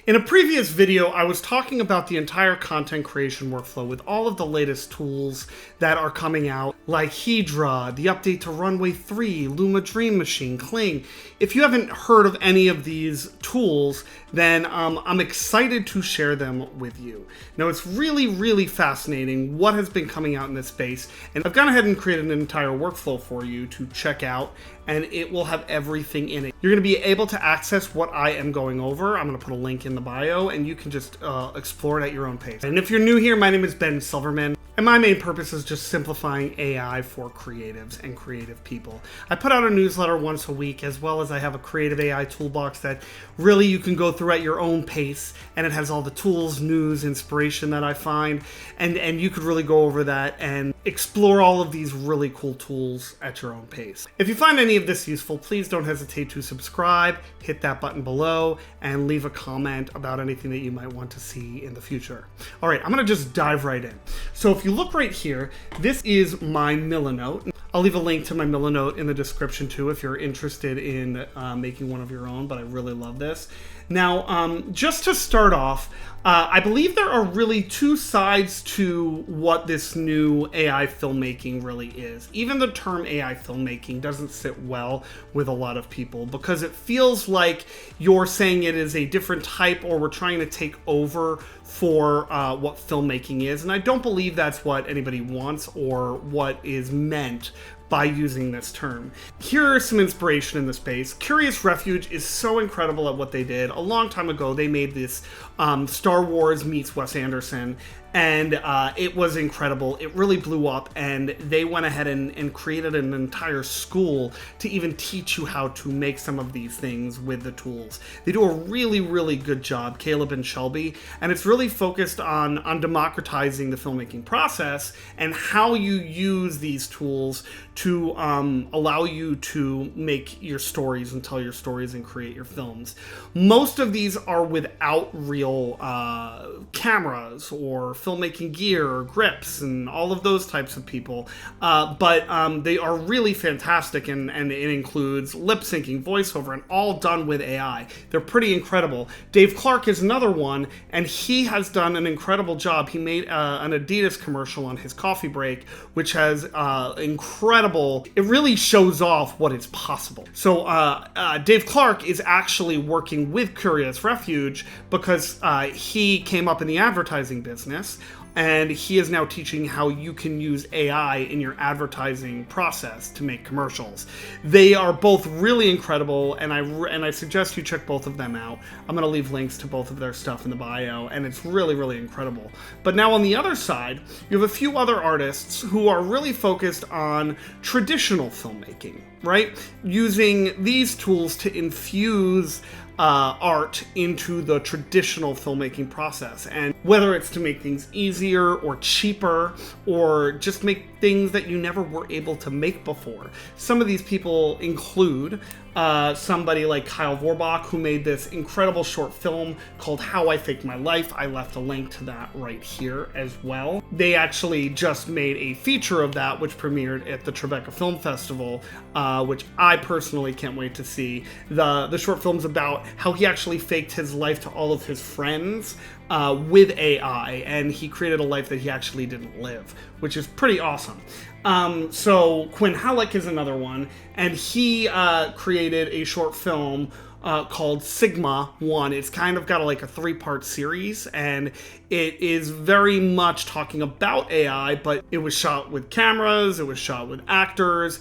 In a previous video, I was talking about the entire content creation workflow with all of the latest tools that are coming out, like Hedra, the update to Runway 3, Luma Dream Machine, Kling. If you haven't heard of any of these tools, then I'm excited to share them with you. Now, it's really fascinating what has been coming out in this space, and I've gone ahead and created an entire workflow for you to check out, and it will have everything in it. You're going to be able to access what I am going over. I'm going to put a link in the bio, and you can just explore it at your own pace. And if you're new here, my name is Silverman. And my main purpose is just simplifying AI for creatives and creative people. I put out a newsletter once a week, as well as I have a creative AI toolbox that really you can go through at your own pace, and it has all the tools, news, inspiration that I find, and you could really go over that and explore all of these really cool tools at your own pace. If you find any of this useful, please don't hesitate to subscribe, hit that button below, and leave a comment about anything that you might want to see in the future. All right, I'm gonna just dive right in. So if you look right here, this is my MILINOTE. I'll leave a link to my MILINOTE in the description too if you're interested in making one of your own, but I really love this. Now, just to start off, I believe there are really two sides to what this new AI filmmaking really is. Even the term AI filmmaking doesn't sit well with a lot of people because it feels like you're saying it is a different type, or we're trying to take over for what filmmaking is. And I don't believe that's what anybody wants or what is meant by using this term. Here is some inspiration in the space. Curious Refuge is so incredible at what they did. A long time ago, they made this Star Wars meets Wes Anderson, and it was incredible. It really blew up, and they went ahead and created an entire school to even teach you how to make some of these things with the tools. They do a really good job, Caleb and Shelby, and it's really focused on democratizing the filmmaking process and how you use these tools to allow you to make your stories and tell your stories and create your films. Most of these are without real cameras or filmmaking gear or grips and all of those types of people, but they are really fantastic, and it includes lip syncing, voiceover, and all done with AI. They're pretty incredible. Dave Clark is another one, and he has done an incredible job. He made an Adidas commercial on his coffee break, which has incredible. It really shows off what is possible. So Dave Clark is actually working with Curious Refuge because he came up in the advertising business, and he is now teaching how you can use AI in your advertising process to make commercials. They are both really incredible, and I suggest you check both of them out. I'm gonna leave links to both of their stuff in the bio, and it's really incredible. But now on the other side, you have a few other artists who are really focused on traditional filmmaking, right? Using these tools to infuse art into the traditional filmmaking process, and whether it's to make things easier or cheaper or just make things that you never were able to make before. Some of these people include somebody like Kyle Vorbach, who made this incredible short film called How I Faked My Life. I left a link to that right here as well. They actually just made a feature of that, which premiered at the Tribeca Film Festival, which I personally can't wait to see. The short film's about how he actually faked his life to all of his friends with AI, and he created a life that he actually didn't live, which is pretty awesome. So Quinn Halleck is another one, and he created a short film called Sigma 1. It's kind of got like a 3-part series, and it is very much talking about AI, but it was shot with cameras, it was shot with actors.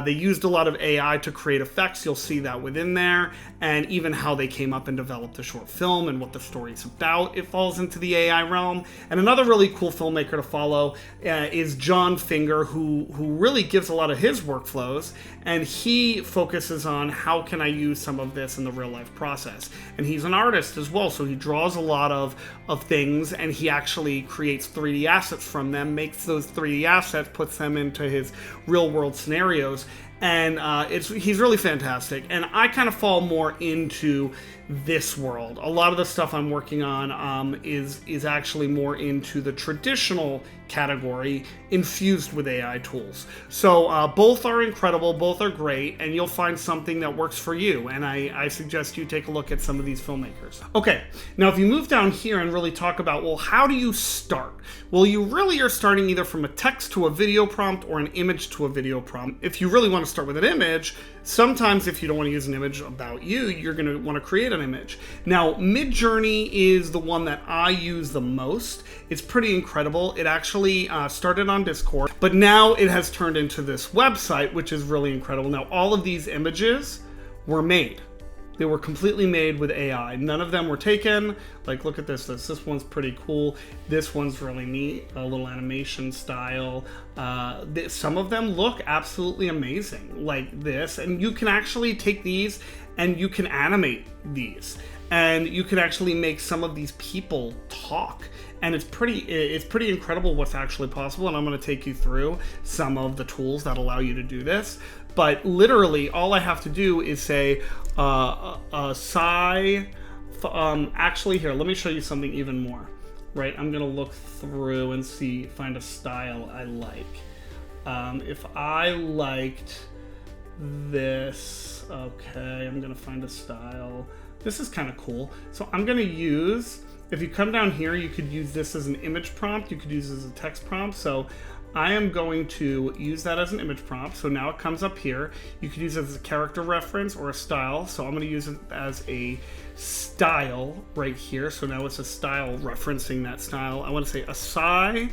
They used a lot of AI to create effects. You'll see that within there, and even how they came up and developed the short film and what the story's about. It falls into the AI realm. And another really cool filmmaker to follow is John Finger, who really gives a lot of his workflows, and he focuses on how can I use some of this in the real life process. And he's an artist as well, so he draws a lot of things, and he actually creates 3D assets from them, makes those 3D assets, puts them into his real world scenarios, And he's really fantastic. And I kind of fall more into this world. A lot of the stuff I'm working on is actually more into the traditional category infused with AI tools. So both are incredible, both are great, and you'll find something that works for you. And I suggest you take a look at some of these filmmakers. Okay, now if you move down here and really talk about, well, how do you start? Well, you really are starting either from a text to a video prompt or an image to a video prompt. If you really want to start with an image, sometimes if you don't want to use an image about you, you're going to want to create an image. Now, Midjourney is the one that I use the most. It's pretty incredible. It actually started on Discord, but now it has turned into this website, which is really incredible. Now, all of these images were made. They were completely made with AI. None of them were taken. Like, look at this. This one's pretty cool. This one's really neat. A little animation style. Some of them look absolutely amazing, like this. And you can actually take these and you can animate these. And you can actually make some of these people talk. And it's pretty incredible what's actually possible. And I'm going to take you through some of the tools that allow you to do this. But literally, all I have to do is say, actually here, let me show you something even more, right? I'm gonna look through and find a style I like. If I liked this, okay, I'm gonna find a style. This is kind of cool. So I'm gonna use, if you come down here, you could use this as an image prompt, you could use it as a text prompt. So I am going to use that as an image prompt. So now it comes up here. You could use it as a character reference or a style. So I'm going to use it as a style right here. So now it's a style referencing that style. I want to say a sci-fi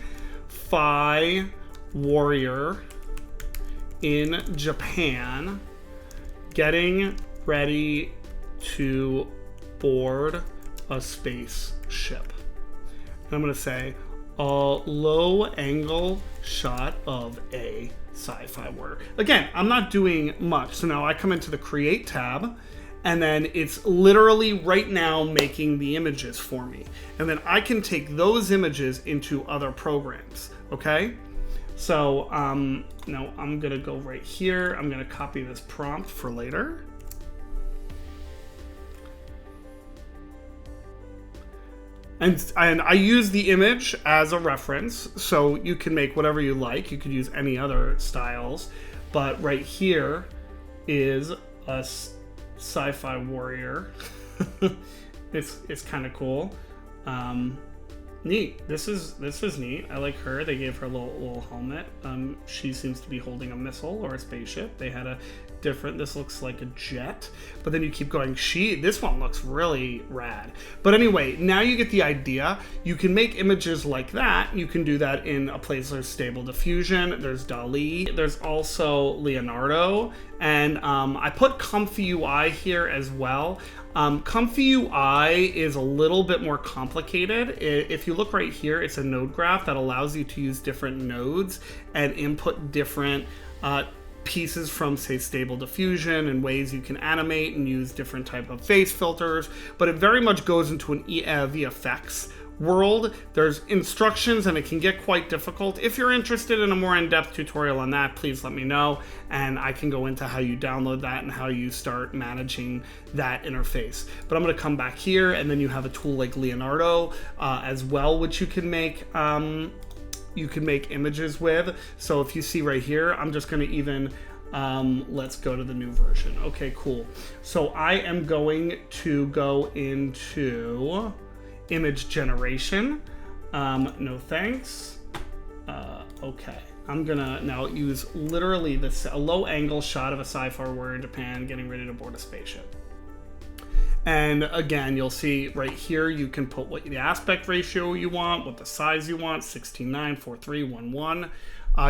warrior in Japan getting ready to board a spaceship. And I'm going to say a low angle shot of a sci-fi warrior. Again, I'm not doing much. So now I come into the create tab and then it's literally right now making the images for me. And then I can take those images into other programs, okay? So now I'm gonna go right here. I'm gonna copy this prompt for later. And I use the image as a reference, so you can make whatever you like. You could use any other styles, but right here is a sci-fi warrior. It's kind of cool. Neat. This is neat. I like her. They gave her a little helmet. She seems to be holding a missile or a spaceship. They had a different, this looks like a jet, but then you keep going, this one looks really rad. But anyway, now you get the idea. You can make images like that. You can do that in a place there's Stable Diffusion, there's DALL-E, there's also Leonardo, and I put Comfy UI here as well. Comfy UI is a little bit more complicated. If you look right here, it's a node graph that allows you to use different nodes and input different pieces from, say, Stable Diffusion and ways you can animate and use different type of face filters, but it very much goes into an VFX world. There's instructions and it can get quite difficult. If you're interested in a more in-depth tutorial on that, please let me know and I can go into how you download that and how you start managing that interface. But I'm going to come back here and then you have a tool like Leonardo as well, which you can make images with. So if you see right here, I'm just going to even let's go to the new version. Okay, cool. So I am going to go into image generation. No thanks. Okay, I'm gonna now use literally a low angle shot of a sci-fi warrior in Japan getting ready to board a spaceship. And again, you'll see right here, you can put what the aspect ratio you want, what the size you want, 16:9, 4:3, 1:1.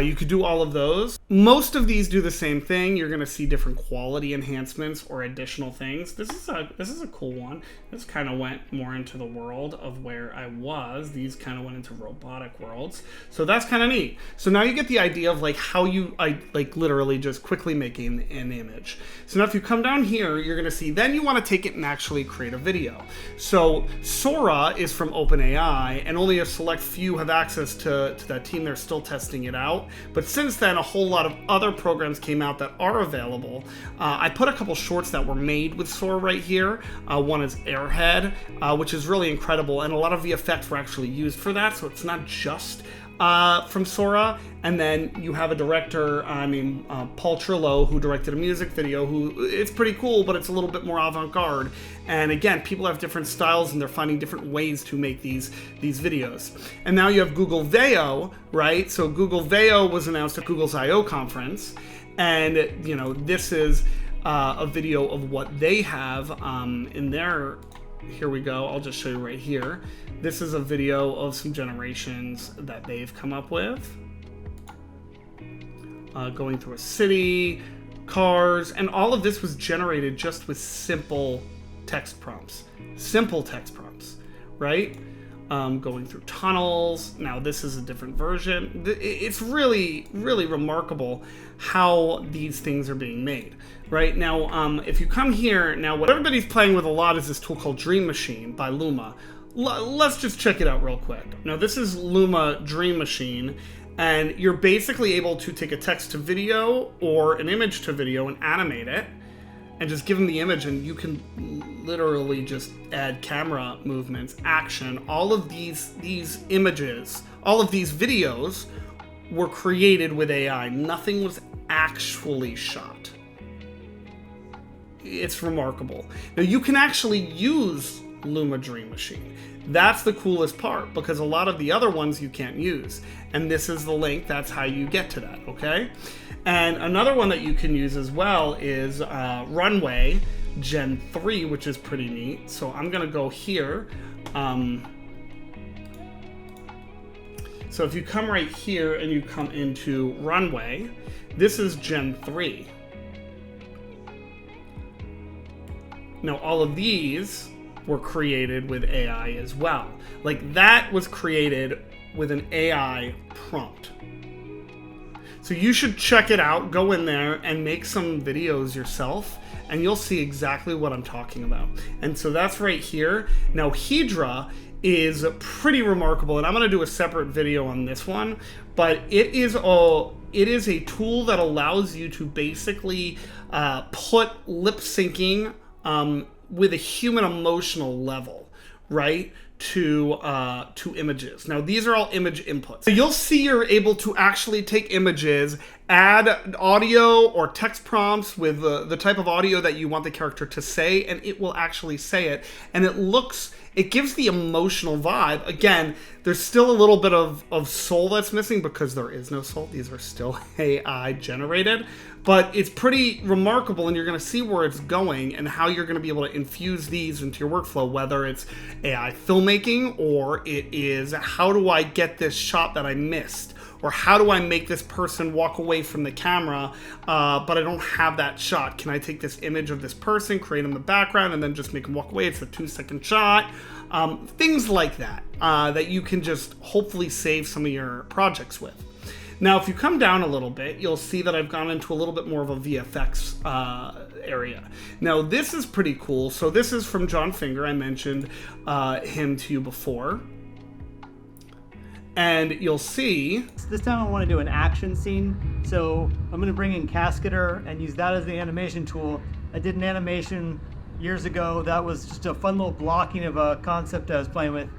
You could do all of those. Most of these do the same thing. You're going to see different quality enhancements or additional things. This is a cool one. This kind of went more into the world of where I was. These kind of went into robotic worlds. So that's kind of neat. So now you get the idea of like how I literally just quickly making an image. So now if you come down here, you're going to see, then you want to take it and actually create a video. So Sora is from OpenAI and only a select few have access to that team. They're still testing it out. But since then, a whole lot of other programs came out that are available. I put a couple shorts that were made with Sora right here. One is Airhead, which is really incredible, and a lot of the effects were actually used for that, so it's not just from Sora. And then you have a director named Paul Trillo, who directed a music video, it's pretty cool, but it's a little bit more avant-garde. And again, people have different styles and they're finding different ways to make these videos. And now you have Google Veo, right? So Google Veo was announced at Google's I/O conference, and this is a video of what they have in their. Here we go. I'll just show you right here. This is a video of some generations that they've come up with. Going through a city, cars, and all of this was generated just with simple text prompts. Simple text prompts, right? Going through tunnels. Now this is a different version. It's really, really remarkable how these things are being made. Right now, if you come here, now what everybody's playing with a lot is this tool called Dream Machine by Luma. Let's just check it out real quick. Now this is Luma Dream Machine, and you're basically able to take a text to video or an image to video and animate it, and just give them the image, and you can literally just add camera movements, action. All of these images, all of these videos were created with AI. Nothing was actually shot. It's remarkable. Now you can actually use Luma Dream Machine. That's the coolest part, because a lot of the other ones you can't use. And this is the link, that's how you get to that, okay? And another one that you can use as well is Runway Gen 3, which is pretty neat. So I'm gonna go here. So if you come right here and you come into Runway, this is Gen 3. Now all of these were created with AI as well. Like that was created with an AI prompt. So you should check it out, go in there and make some videos yourself, and you'll see exactly what I'm talking about. And so that's right here. Now Hedra is pretty remarkable, and I'm gonna do a separate video on this one, but it is a tool that allows you to basically put lip syncing with a human emotional level, right? To images. Now these are all image inputs. So you'll see you're able to actually take images, add audio or text prompts with the type of audio that you want the character to say, and it will actually say it. And it gives the emotional vibe. Again, there's still a little bit of soul that's missing because there is no soul. These are still AI generated, but it's pretty remarkable, and you're going to see where it's going and how you're going to be able to infuse these into your workflow, whether it's AI filmmaking or it is how do I get this shot that I missed, or how do I make this person walk away from the camera, but I don't have that shot. Can I take this image of this person, create them in the background, and then just make them walk away? It's a 2-second shot. Things like that, that you can just hopefully save some of your projects with. Now, if you come down a little bit, you'll see that I've gone into a little bit more of a VFX area. Now, this is pretty cool. So this is from John Finger. I mentioned him to you before. And you'll see... This time I want to do an action scene. So I'm going to bring in Cascador and use that as the animation tool. I did an animation years ago that was just a fun little blocking of a concept I was playing with.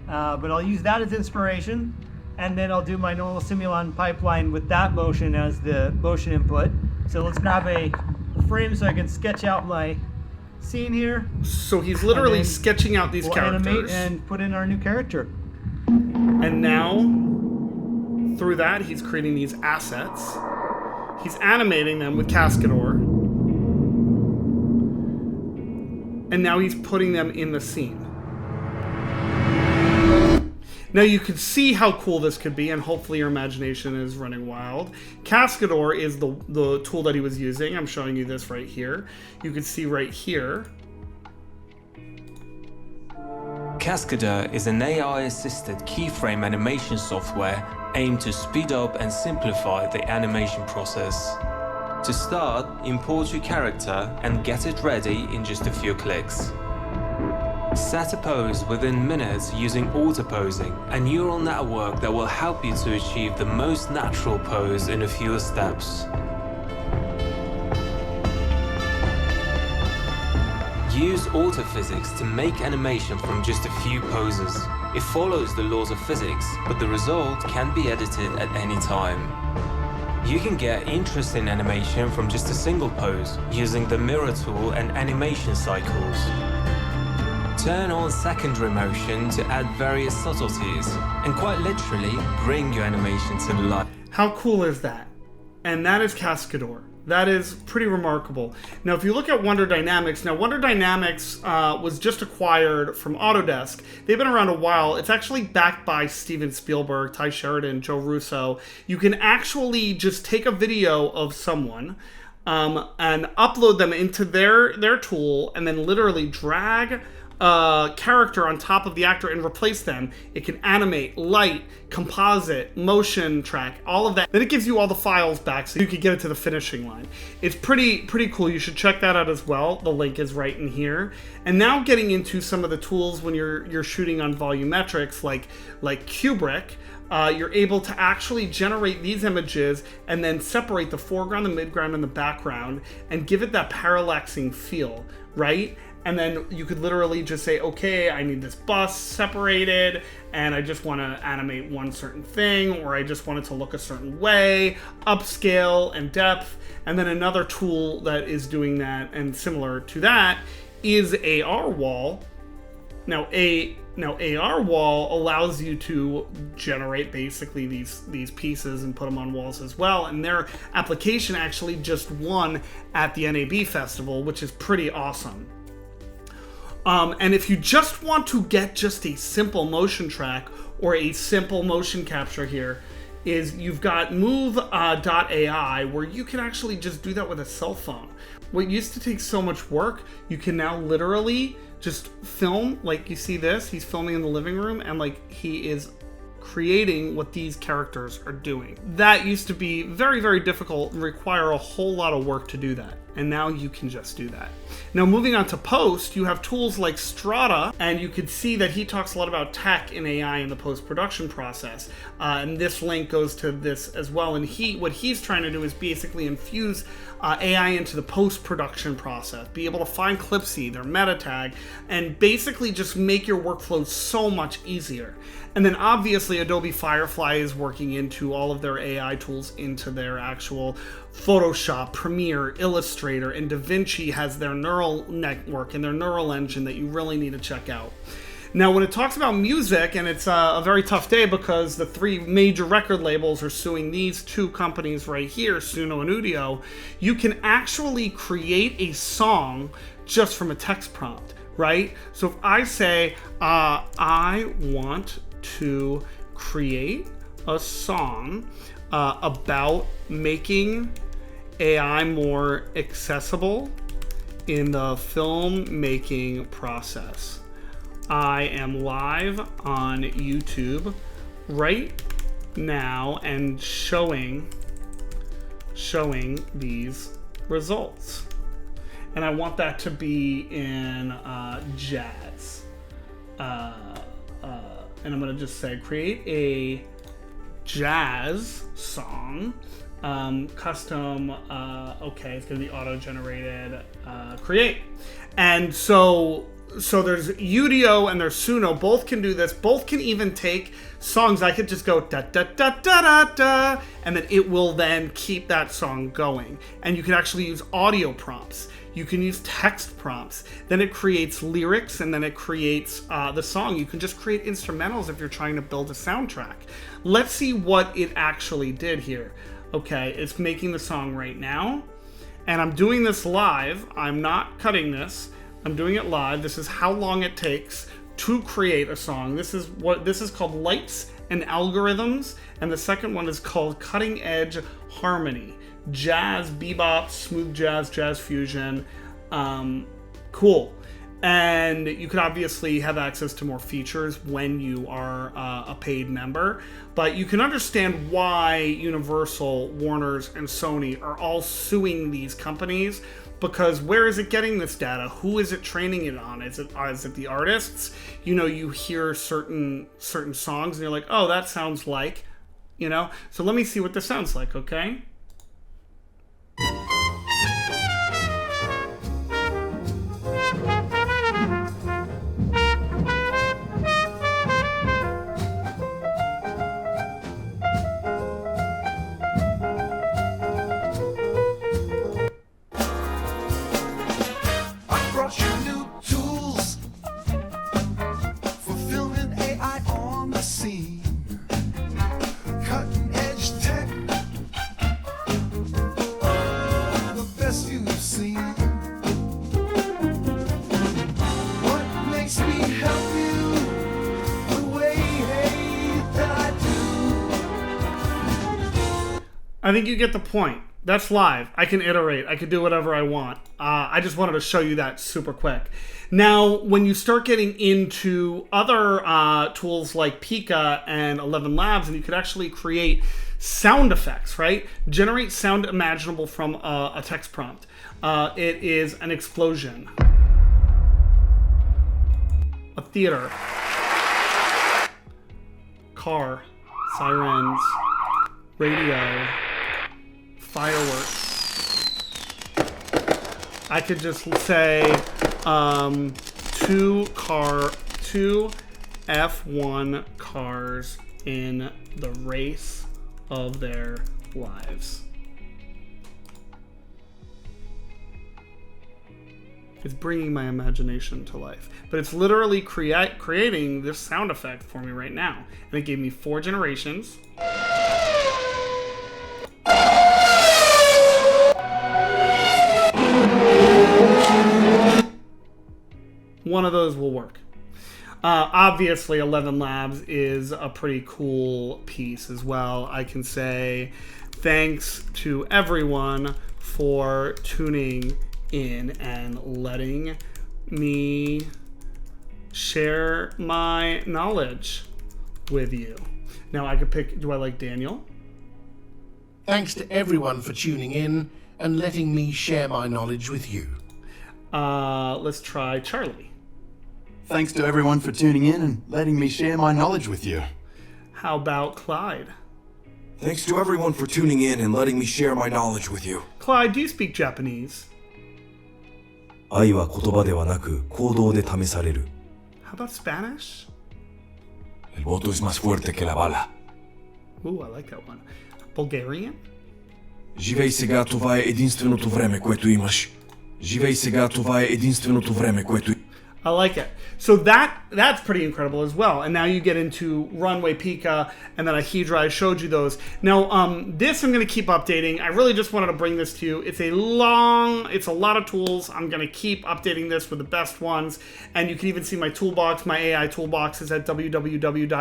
But I'll use that as inspiration. And then I'll do my normal Simulon pipeline with that motion as the motion input. So let's grab a frame so I can sketch out my scene here. So he's literally sketching out these characters. Animate and put in our new character. And now, through that, he's creating these assets. He's animating them with Cascador. And now he's putting them in the scene. Now you can see how cool this could be, and hopefully your imagination is running wild. Cascador is the tool that he was using. I'm showing you this right here. You can see right here. Cascador is an AI-assisted keyframe animation software aimed to speed up and simplify the animation process. To start, import your character and get it ready in just a few clicks. Set a pose within minutes using auto-posing, a neural network that will help you to achieve the most natural pose in a few steps. Use autophysics to make animation from just a few poses. It follows the laws of physics, but the result can be edited at any time. You can get interesting animation from just a single pose, using the mirror tool and animation cycles. Turn on secondary motion to add various subtleties, and quite literally bring your animation to life. How cool is that? And that is Cascador. That is pretty remarkable. Now, if you look at Wonder Dynamics, Wonder Dynamics was just acquired from Autodesk. They've been around a while. It's actually backed by Steven Spielberg, Ty Sheridan, Joe Russo. You can actually just take a video of someone and upload them into their tool, and then literally drag a character on top of the actor and replace them. It can animate, light, composite, motion track, all of that. Then it gives you all the files back so you can get it to the finishing line. It's pretty cool. You should check that out as well. The link is right in here. And now getting into some of the tools when you're shooting on volumetrics like Kubrick, you're able to actually generate these images and then separate the foreground, the midground, and the background and give it that parallaxing feel, right? And then you could literally just say, okay, I need this bus separated, and I just want to animate one certain thing, or I just want it to look a certain way, upscale and depth. And then another tool that is doing that and similar to that is AR Wall. Now AR Wall allows you to generate basically these pieces and put them on walls as well. And their application actually just won at the NAB Festival, which is pretty awesome. And if you just want to get just a simple motion track or a simple motion capture here, is you've got Move.ai, where you can actually just do that with a cell phone. What used to take so much work, you can now literally just film, like you see this, he's filming in the living room, and like he is creating what these characters are doing. That used to be very, very difficult and require a whole lot of work to do that. And now you can just do that. Now, moving on to post, you have tools like Strata, and you could see that he talks a lot about tech and AI in the post-production process. And this link goes to this as well. And what he's trying to do is basically infuse AI into the post-production process, be able to find clipsy, their meta tag, and basically just make your workflow so much easier. And then obviously Adobe Firefly is working into all of their AI tools into their actual Photoshop, Premiere, Illustrator, and DaVinci has their neural network and their neural engine that you really need to check out. Now, when it talks about music, and it's a very tough day because the three major record labels are suing these two companies right here, Suno and Udio, you can actually create a song just from a text prompt, right? So if I say, I want to create a song about making AI more accessible in the filmmaking process. I am live on YouTube right now and showing these results. And I want that to be in jazz. And I'm going to just say create a jazz song, custom, okay, it's going to be auto-generated, create. And so there's Udio and there's Suno, both can do this. Both can even take songs. I could just go da da da da da da, and then it will then keep that song going. And you can actually use audio prompts. You can use text prompts. Then it creates lyrics, and then it creates the song. You can just create instrumentals if you're trying to build a soundtrack. Let's see what it actually did here. Okay, it's making the song right now, and I'm doing this live. I'm not cutting this. I'm doing it live. This is how long it takes to create a song. This is called Lights and Algorithms, and the second one is called Cutting Edge Harmony. Jazz, bebop, smooth jazz, jazz fusion. Cool. And you could obviously have access to more features when you are a paid member, but you can understand why Universal, Warner's, and Sony are all suing these companies because where is it getting this data? Who is it training it on? Is it the artists? You know, you hear certain songs and you're like, oh, that sounds like, you know. So let me see what this sounds like, okay? I think you get the point. That's live. I can iterate. I can do whatever I want. I just wanted to show you that super quick. Now, when you start getting into other tools like Pika and 11 Labs, and you could actually create sound effects, right? Generate sound imaginable from a text prompt. It is an explosion, a theater, car, sirens, radio, fireworks. I could just say two F1 cars in the race of their lives. It's bringing my imagination to life. But it's literally creating this sound effect for me right now. And it gave me 4 generations. One of those will work. Obviously, 11 Labs is a pretty cool piece as well. I can say thanks to everyone for tuning in and letting me share my knowledge with you. Now I could pick, do I like Daniel? Thanks to everyone for tuning in and letting me share my knowledge with you. Let's try Charlie. Thanks to everyone for tuning in and letting me share my knowledge with you. How about Clyde? Thanks to everyone for tuning in and letting me share my knowledge with you. Clyde, do you speak Japanese? 愛は言葉ではなく行動で試される。 How about Spanish? El voto es más fuerte que la bala. Ooh, I like that one. Bulgarian? Живей сега, това е единственото време, което имаш. Живей сега, това е единственото време, което I like it. So that's pretty incredible as well. And now you get into Runway Pika and then Ahedra. I showed you those. Now, this I'm going to keep updating. I really just wanted to bring this to you. It's a lot of tools. I'm going to keep updating this with the best ones. And you can even see my toolbox. My AI toolbox is at www.seatd.io.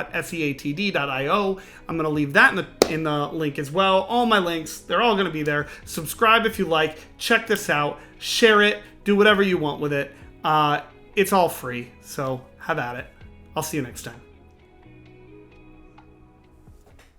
I'm going to leave that in the link as well. All my links, they're all going to be there. Subscribe if you like. Check this out. Share it. Do whatever you want with it. It's all free, so have at it. I'll see you next time.